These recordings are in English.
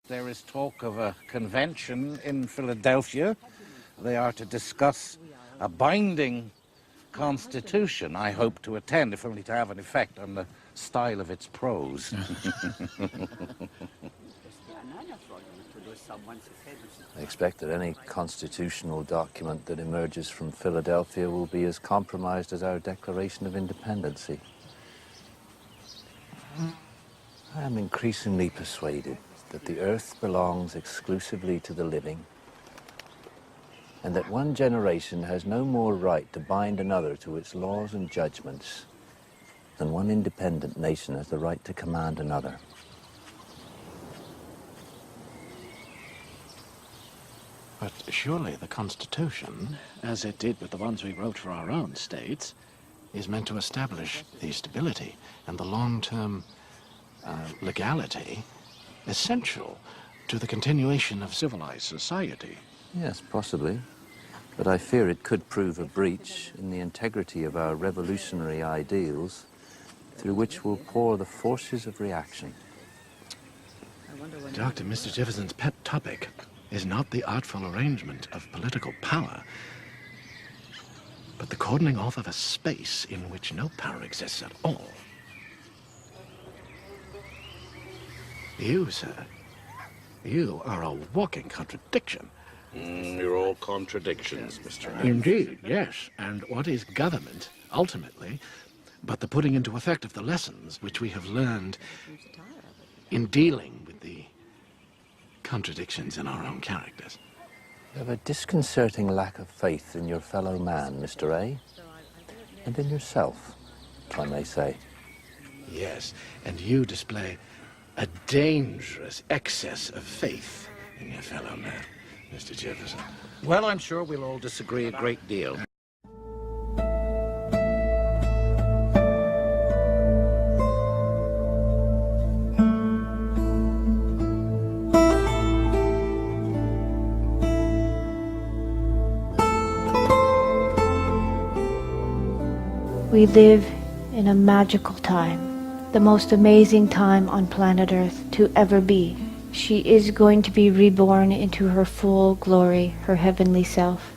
There is talk of a convention in Philadelphia. They are to discuss a binding constitution. I hope to attend, if only to have an effect on the style of its prose. I expect that any constitutional document that emerges from Philadelphia will be as compromised as our Declaration of Independence. I am increasingly persuaded that the earth belongs exclusively to the living, and that one generation has no more right to bind another to its laws and judgments than one independent nation has the right to command another. But surely the Constitution, as it did with the ones we wrote for our own states, is meant to establish the stability and the long-term legality essential to the continuation of civilized society. Yes, possibly. But I fear it could prove a breach in the integrity of our revolutionary ideals, through which will pour the forces of reaction. Dr. Mr. Jefferson's pet topic is not the artful arrangement of political power, but the cordoning off of a space in which no power exists at all. You, sir, you are a walking contradiction. You're all contradictions, Mr. Hay. Indeed, yes. And what is government, ultimately, but the putting into effect of the lessons which we have learned in dealing with the contradictions in our own characters? You have a disconcerting lack of faith in your fellow man, Mr. A, and in yourself, if I may say. Yes, and you display a dangerous excess of faith in your fellow man, Mr. Jefferson. Well, I'm sure we'll all disagree a great deal. We live in a magical time, the most amazing time on planet Earth to ever be. She is going to be reborn into her full glory, her heavenly self.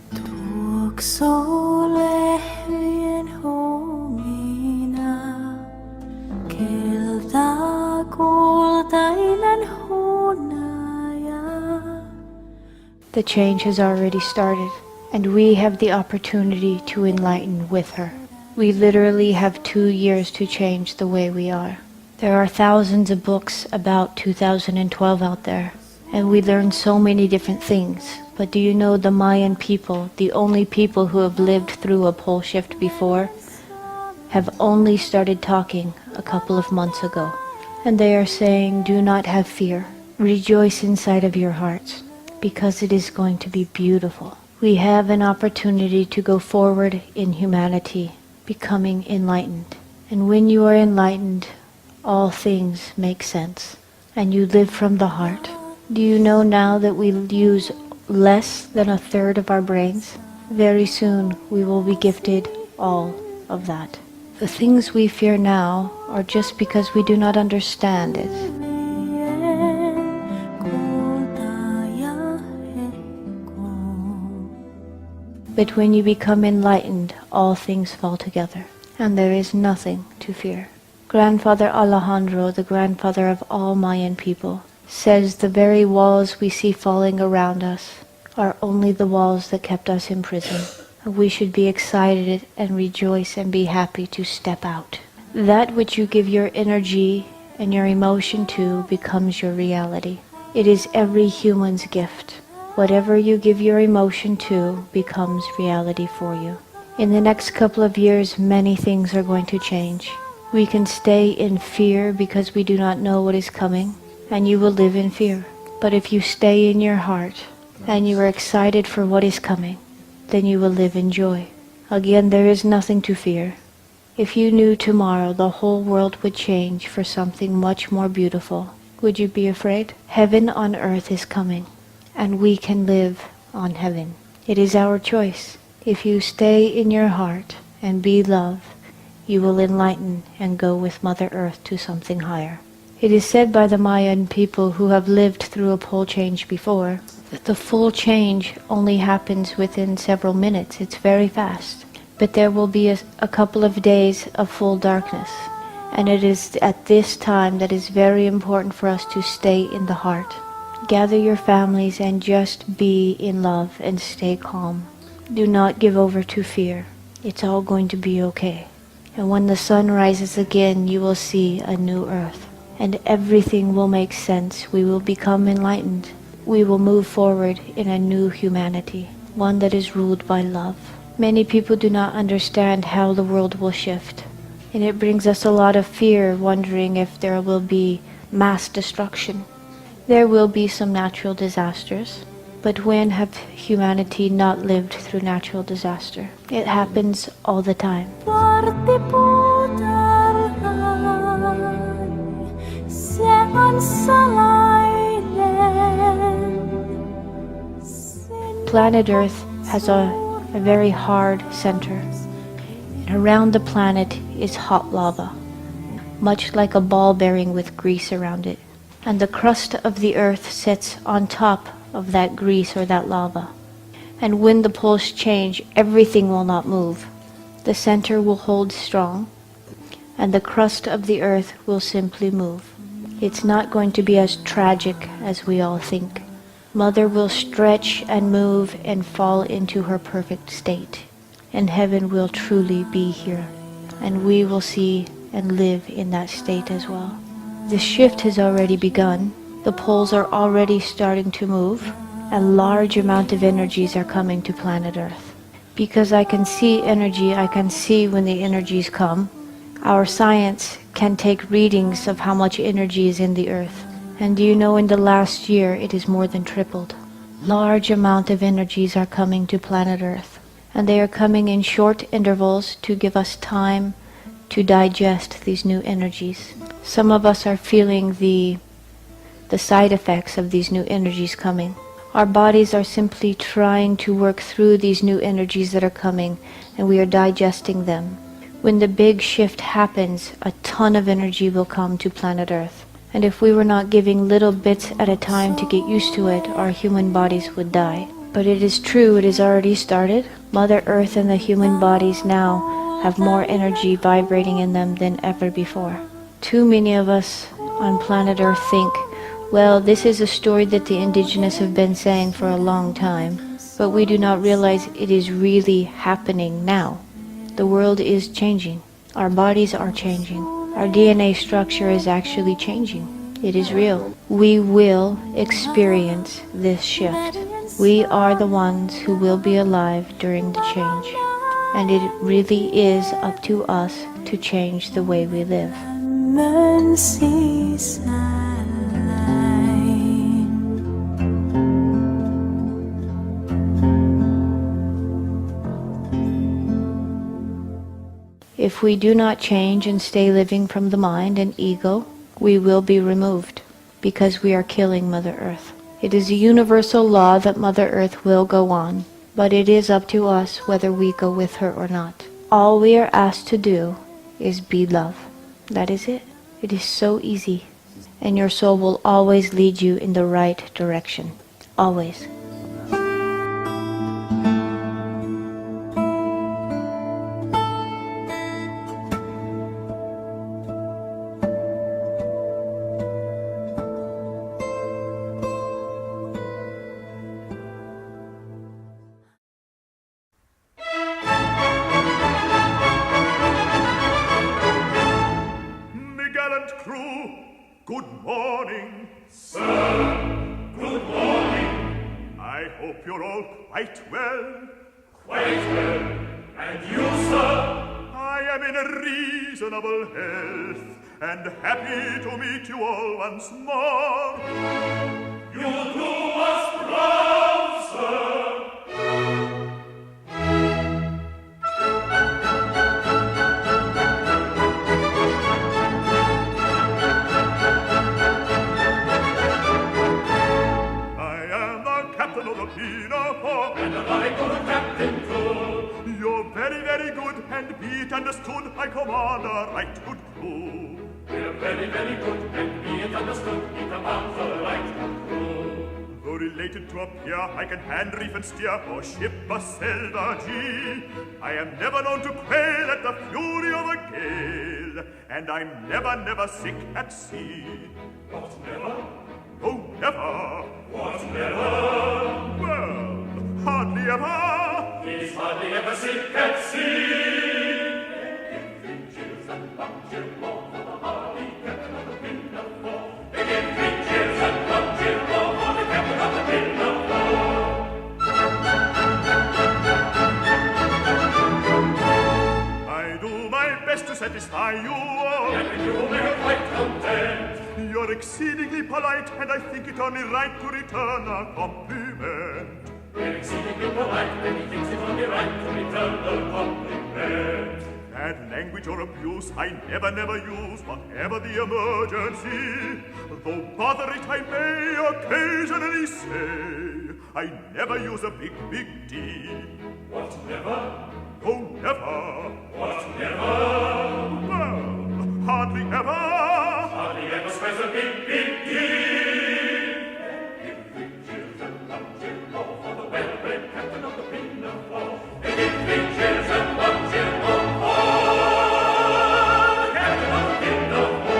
The change has already started, and we have the opportunity to enlighten with her. We literally have 2 years to change the way we are. There are thousands of books about 2012 out there, and we learn so many different things. But do you know the Mayan people, the only people who have lived through a pole shift before, have only started talking a couple of months ago. And they are saying, do not have fear. Rejoice inside of your hearts, because it is going to be beautiful. We have an opportunity to go forward in humanity, becoming enlightened. And when you are enlightened, all things make sense, and you live from the heart. Do you know now that we use less than a third of our brains? Very soon we will be gifted all of that. The things we fear now are just because we do not understand it. But when you become enlightened, all things fall together, and there is nothing to fear. Grandfather Alejandro, the grandfather of all Mayan people, says the very walls we see falling around us are only the walls that kept us in prison. We should be excited and rejoice and be happy to step out. That which you give your energy and your emotion to becomes your reality. It is every human's gift. Whatever you give your emotion to becomes reality for you. In the next couple of years, many things are going to change. We can stay in fear because we do not know what is coming, and you will live in fear. But if you stay in your heart and you are excited for what is coming, then you will live in joy. Again, there is nothing to fear. If you knew tomorrow the whole world would change for something much more beautiful, would you be afraid? Heaven on earth is coming, and we can live on heaven. It is our choice. If you stay in your heart and be love, you will enlighten and go with Mother Earth to something higher. It is said by the Mayan people who have lived through a pole change before that the full change only happens within several minutes. It's very fast. But there will be a couple of days of full darkness. And it is at this time that it's very important for us to stay in the heart. Gather your families and just be in love and stay calm. Do not give over to fear. It's all going to be okay. And when the sun rises again, you will see a new earth. And everything will make sense. We will become enlightened. We will move forward in a new humanity, one that is ruled by love. Many people do not understand how the world will shift. And it brings us a lot of fear, wondering if there will be mass destruction. There will be some natural disasters. But when have humanity not lived through natural disaster? It happens all the time. Planet Earth has a very hard center. And around the planet is hot lava, much like a ball bearing with grease around it. And the crust of the Earth sits on top of that grease or that lava. And when the poles change, everything will not move. The center will hold strong, and the crust of the Earth will simply move. It's not going to be as tragic as we all think. Mother will stretch and move and fall into her perfect state. And heaven will truly be here. And we will see and live in that state as well. The shift has already begun. The poles are already starting to move. A large amount of energies are coming to planet Earth. Because I can see energy, I can see when the energies come. Our science can take readings of how much energy is in the Earth. And do you know, in the last year it is more than tripled. Large amount of energies are coming to planet Earth. And they are coming in short intervals to give us time to digest these new energies. Some of us are feeling the side effects of these new energies coming. Our bodies are simply trying to work through these new energies that are coming, and we are digesting them. When the big shift happens, a ton of energy will come to planet Earth. And if we were not giving little bits at a time to get used to it, our human bodies would die. But it is true, it has already started. Mother Earth and the human bodies now have more energy vibrating in them than ever before. Too many of us on planet Earth think, well, this is a story that the indigenous have been saying for a long time, but we do not realize it is really happening now. The world is changing. Our bodies are changing. Our DNA structure is actually changing. It is real. We will experience this shift. We are the ones who will be alive during the change. And it really is up to us to change the way we live. If we do not change and stay living from the mind and ego, we will be removed, because we are killing Mother Earth. It is a universal law that Mother Earth will go on, but it is up to us whether we go with her or not. All we are asked to do is be love. That is it. It is so easy. And your soul will always lead you in the right direction. Always. Good morning, sir. Good morning. I hope you're all quite well. Quite well. And you, sir? I am in reasonable health, and happy to meet you all once more. You do us proud, sir. And a very good captain too. You're very, very good, and be it understood, I command a right good crew. We're very, very good, and be it understood, we come out for the right and true. Though related to a peer, I can hand, reef, and steer, or ship a selvagee. I am never known to quail at the fury of a gale, and I'm never, never sick at sea. What, never? Oh, never. What, never? Well, hardly ever. He's hardly ever sick at sea. To satisfy you all, and you make it quite content. You're exceedingly polite, and I think it only right to return a compliment. We're exceedingly polite, and he thinks it only right to return a compliment. Bad language or abuse I never, never use, whatever the emergency. Though bother it I may occasionally say, I never use a big, big D. What, never? Oh, never. What, never? Well, hardly ever. Hardly ever spends a big, big deal. If cheers and luncheon more for the well-bred captain of the Pinafore. If cheers and luncheon more for the captain of the Pinafore.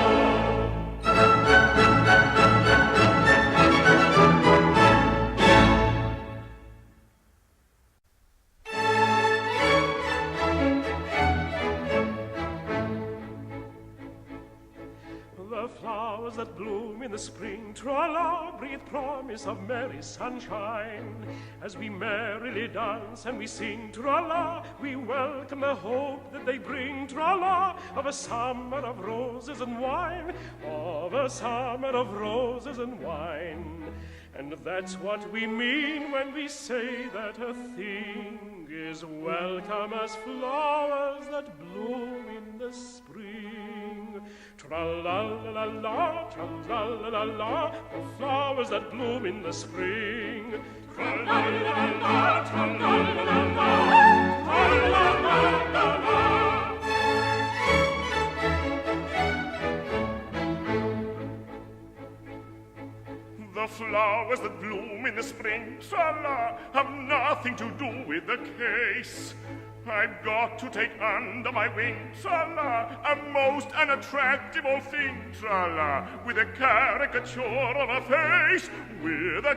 Flowers that bloom in the spring, tra-la, breathe promise of merry sunshine. As we merrily dance and we sing, tra-la, we welcome the hope that they bring, tra-la, of a summer of roses and wine, of a summer of roses and wine. And that's what we mean when we say that a thing is welcome as flowers that bloom in the spring. Tra-la-la-la-la, tra-la-la-la-la, the flowers that bloom in the spring. Tra-la-la-la-la, tra-la-la-la-la, tra-la-la-la-la. The flowers that bloom in the spring, tra-la, have nothing to do with the case. I've got to take under my wing, tra-la, a most unattractive old thing, tra-la, with a caricature of a face, with a